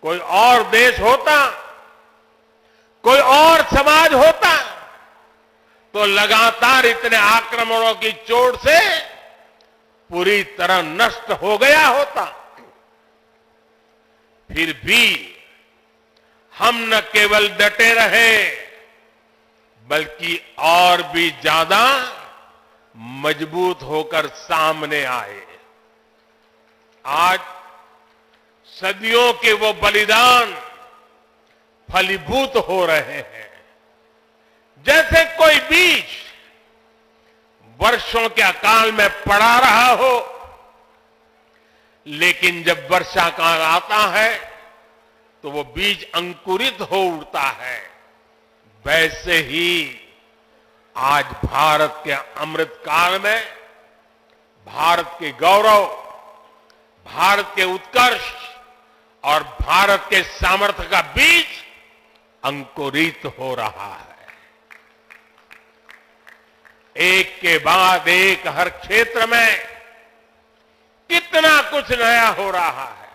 कोई और देश होता, कोई और समाज होता, तो लगातार इतने आक्रमणों की चोट से पूरी तरह नष्ट हो गया होता। फिर भी हम न केवल डटे रहे, बल्कि और भी ज्यादा मजबूत होकर सामने आए। आज सदियों के वो बलिदान फलीभूत हो रहे हैं। जैसे कोई बीज वर्षों के अकाल में पड़ा रहा हो, लेकिन जब वर्षा काल आता है तो वो बीज अंकुरित हो उठता है। वैसे ही आज भारत के अमृत काल में भारत के गौरव, भारत के उत्कर्ष और भारत के सामर्थ्य का बीज अंकुरित हो रहा है। एक के बाद एक हर क्षेत्र में कितना कुछ नया हो रहा है।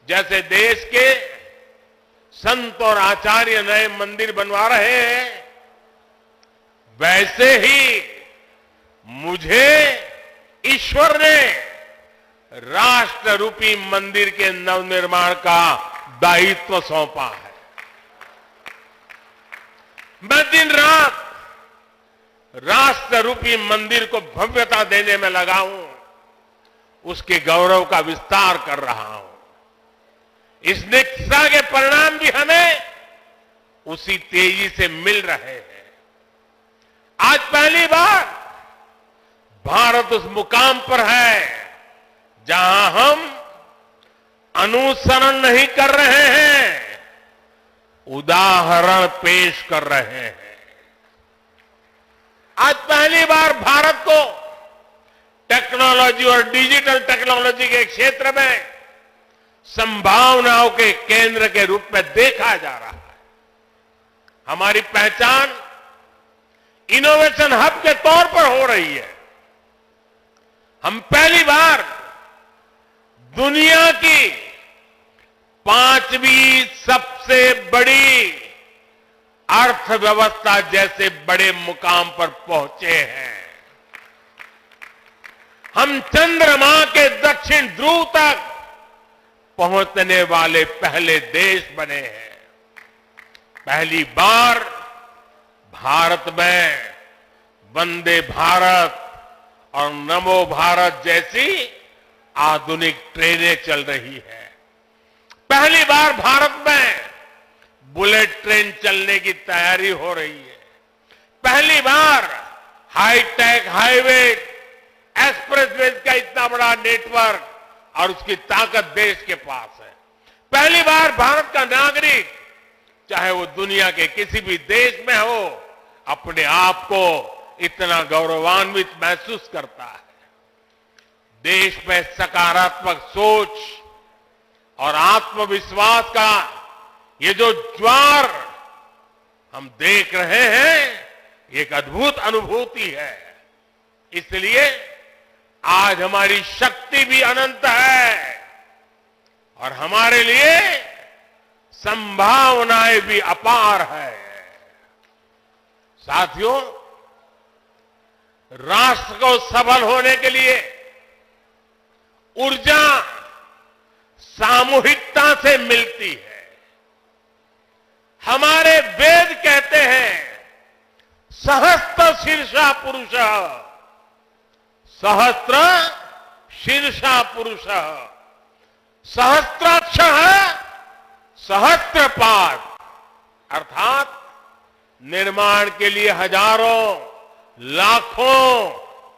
जैसे देश के संत और आचार्य नए मंदिर बनवा रहे हैं, वैसे ही मुझे ईश्वर ने राष्ट्र रूपी मंदिर के नवनिर्माण का दायित्व सौंपा है। मैं दिन रात राष्ट्र रूपी मंदिर को भव्यता देने में लगा हूं, उसके गौरव का विस्तार कर रहा हूं। इस निष्ठा के परिणाम भी हमें उसी तेजी से मिल रहे हैं। आज पहली बार भारत उस मुकाम पर है जहां हम अनुसरण नहीं कर रहे हैं, उदाहरण पेश कर रहे हैं। आज पहली बार भारत को टेक्नोलॉजी और डिजिटल टेक्नोलॉजी के क्षेत्र में संभावनाओं के केंद्र के रूप में देखा जा रहा है। हमारी पहचान इनोवेशन हब के तौर पर हो रही है। हम पहली बार दुनिया की 5वीं सबसे बड़ी अर्थव्यवस्था जैसे बड़े मुकाम पर पहुंचे हैं। हम चंद्रमा के दक्षिण ध्रुव तक पहुंचने वाले पहले देश बने हैं। पहली बार भारत में वंदे भारत और नमो भारत जैसी आधुनिक ट्रेनें चल रही है। पहली बार भारत में बुलेट ट्रेन चलने की तैयारी हो रही है। पहली बार हाईटेक हाईवे एक्सप्रेसवे का इतना बड़ा नेटवर्क और उसकी ताकत देश के पास है। पहली बार भारत का नागरिक, चाहे वो दुनिया के किसी भी देश में हो, अपने आप को इतना गौरवान्वित महसूस करता है। देश में सकारात्मक सोच और आत्मविश्वास का ये जो ज्वार हम देख रहे हैं, एक अद्भुत अनुभूति है। इसलिए आज हमारी शक्ति भी अनंत है और हमारे लिए संभावनाएं भी अपार है। साथियों, राष्ट्र को सफल होने के लिए ऊर्जा सामूहिकता से मिलती है। हमारे वेद कहते हैं, सहस्त्र शीर्षा पुरुष, सहस्त्र शीर्षा पुरुष, सहस्त्राक्ष सहस्त्रपाद, अर्थात निर्माण के लिए हजारों लाखों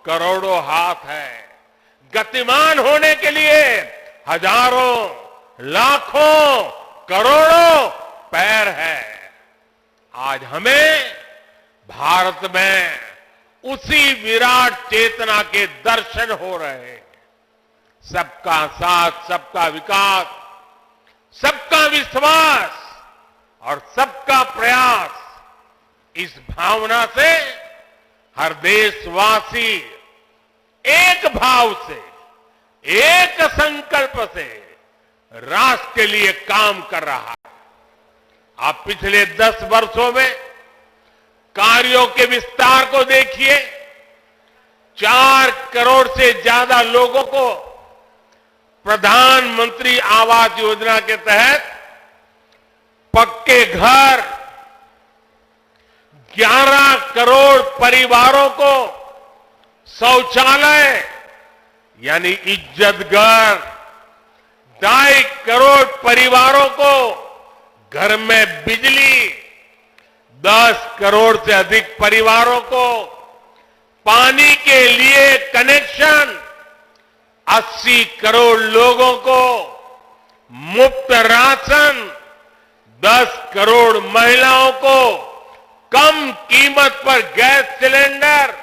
करोड़ों हाथ है, गतिमान होने के लिए हजारों लाखों करोड़ों पैर है। आज हमें भारत में उसी विराट चेतना के दर्शन हो रहे हैं। सबका साथ, सबका विकास, सबका विश्वास और सबका प्रयास, इस भावना से हर देशवासी एक भाव से, एक संकल्प से राष्ट्र के लिए काम कर रहा है। आप पिछले 10 वर्षों में कार्यों के विस्तार को देखिए। 4 करोड़ से ज्यादा लोगों को प्रधानमंत्री आवास योजना के तहत पक्के घर, 11 करोड़ परिवारों को शौचालय यानी इज्जत घर, 2.5 करोड़ परिवारों को घर में बिजली, 10 करोड़ से अधिक परिवारों को पानी के लिए कनेक्शन, 80 करोड़ लोगों को मुफ्त राशन, 10 करोड़ महिलाओं को कम कीमत पर गैस सिलेंडर,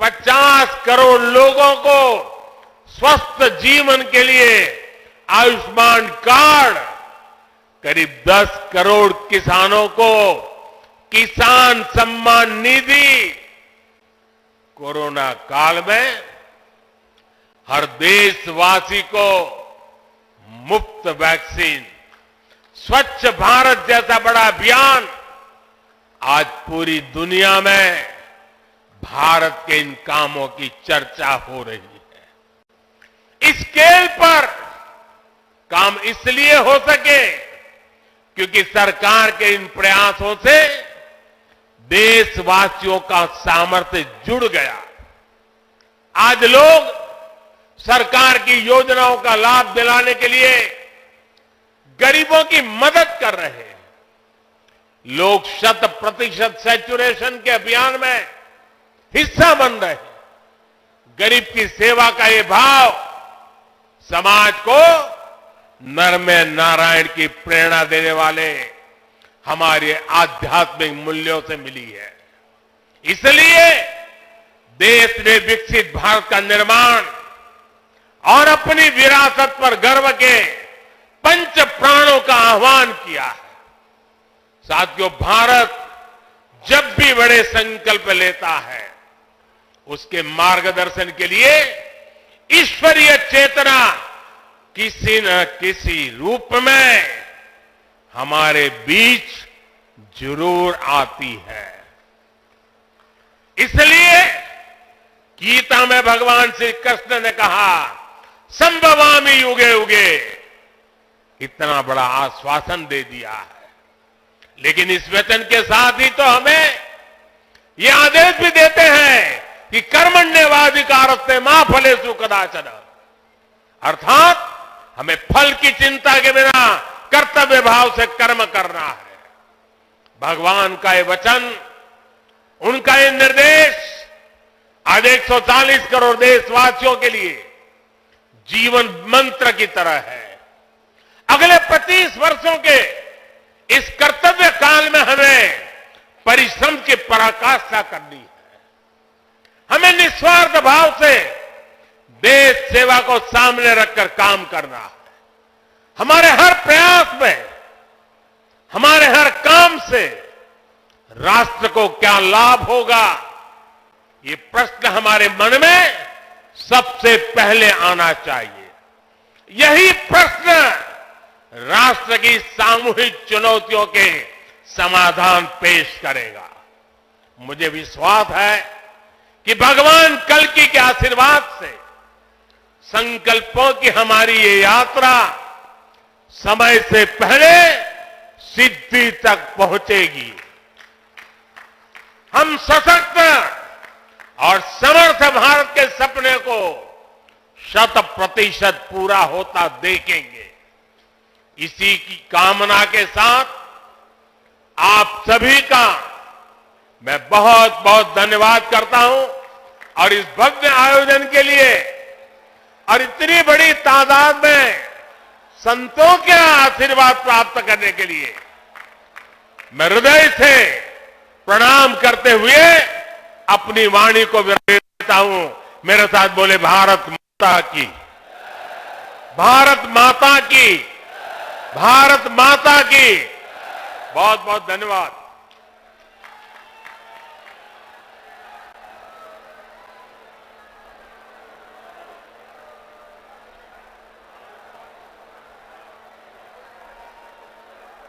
50 करोड़ लोगों को स्वस्थ जीवन के लिए आयुष्मान कार्ड, करीब 10 करोड़ किसानों को किसान सम्मान निधि। कोरोना काल में हर देशवासी को मुफ्त वैक्सीन, स्वच्छ भारत जैसा बड़ा अभियान, आज पूरी दुनिया में भारत के इन कामों की चर्चा हो रही है। इस स्केल पर काम इसलिए हो सके क्योंकि सरकार के इन प्रयासों से देशवासियों का सामर्थ्य जुड़ गया। आज लोग सरकार की योजनाओं का लाभ दिलाने के लिए गरीबों की मदद कर रहे हैं। लोग 100% सैचुरेशन के अभियान में हिस्सा बन रहे हैं। गरीब की सेवा का ये भाव समाज को नर में नारायण की प्रेरणा देने वाले हमारे आध्यात्मिक मूल्यों से मिली है। इसलिए देश ने विकसित भारत का निर्माण और अपनी विरासत पर गर्व के पंच प्राणों का आह्वान किया है। साथियों, भारत जब भी बड़े संकल्प लेता है, उसके मार्गदर्शन के लिए ईश्वरीय चेतना किसी न किसी रूप में हमारे बीच जरूर आती है। इसलिए गीता में भगवान श्री कृष्ण ने कहा, संभवामि युगे युगे, इतना बड़ा आश्वासन दे दिया है। लेकिन इस वचन के साथ ही तो हमें ये आदेश भी देते हैं कि कर्मण्येवाधिकारस्ते मा फलेषु कदाचन, अर्थात हमें फल की चिंता के बिना कर्तव्य भाव से कर्म करना है। भगवान का ये वचन, उनका ये निर्देश आज 140 करोड़ देशवासियों के लिए जीवन मंत्र की तरह है। अगले 25 वर्षों के इस कर्तव्य काल में हमें परिश्रम की पराकाष्ठा करनी है। हमें निस्वार्थ भाव से देश सेवा को सामने रखकर काम करना है। हमारे हर प्रयास में, हमारे हर काम से राष्ट्र को क्या लाभ होगा, ये प्रश्न हमारे मन में सबसे पहले आना चाहिए। यही प्रश्न राष्ट्र की सामूहिक चुनौतियों के समाधान पेश करेगा। मुझे विश्वास है कि भगवान कल्कि के आशीर्वाद से संकल्पों की हमारी ये यात्रा समय से पहले सिद्धि तक पहुंचेगी। हम सशक्त और समर्थ भारत के सपने को 100% पूरा होता देखेंगे। इसी की कामना के साथ आप सभी का मैं बहुत बहुत धन्यवाद करता हूं और इस भव्य आयोजन के लिए और इतनी बड़ी तादाद में संतों के आशीर्वाद प्राप्त करने के लिए मैं हृदय से प्रणाम करते हुए अपनी वाणी को विराम देता हूं। मेरे साथ बोले, भारत माता की, भारत माता की, भारत माता की। बहुत बहुत धन्यवाद।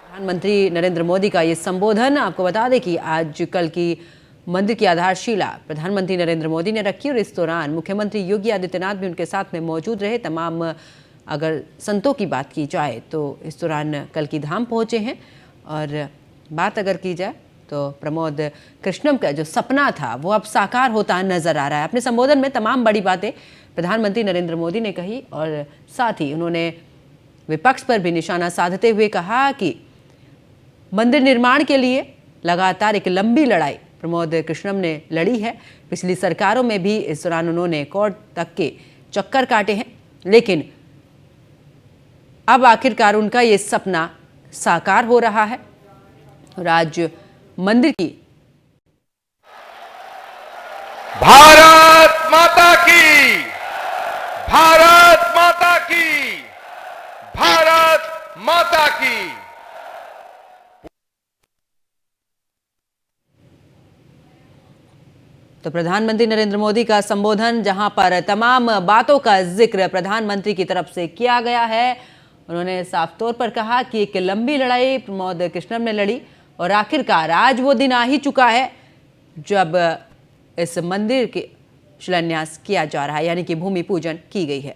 प्रधानमंत्री नरेंद्र मोदी का ये संबोधन, आपको बता दें कि आज कल की मंदिर की आधारशिला प्रधानमंत्री नरेंद्र मोदी ने रखी और इस दौरान मुख्यमंत्री योगी आदित्यनाथ भी उनके साथ में मौजूद रहे। तमाम अगर संतों की बात की जाए तो इस दौरान कल की धाम पहुंचे हैं। और बात अगर की जाए तो प्रमोद कृष्णम का जो सपना था वो अब साकार होता नजर आ रहा है। अपने संबोधन में तमाम बड़ी बातें प्रधानमंत्री नरेंद्र मोदी ने कही और साथ ही उन्होंने विपक्ष पर भी निशाना साधते हुए कहा कि मंदिर निर्माण के लिए लगातार एक लंबी लड़ाई प्रमोद कृष्णम ने लड़ी है। पिछली सरकारों में भी इस दौरान उन्होंने कोर्ट तक के चक्कर काटे हैं, लेकिन अब आखिरकार उनका ये सपना साकार हो रहा है और आज मंदिर की भारत माता की, भारत माता की, भारत माता की। तो प्रधानमंत्री नरेंद्र मोदी का संबोधन, जहां पर तमाम बातों का जिक्र प्रधानमंत्री की तरफ से किया गया है। उन्होंने साफ तौर पर कहा कि एक लंबी लड़ाई प्रमोद कृष्णम ने लड़ी और आखिरकार आज वो दिन आ ही चुका है जब इस मंदिर के शिलान्यास किया जा रहा है, यानी कि भूमि पूजन की गई है।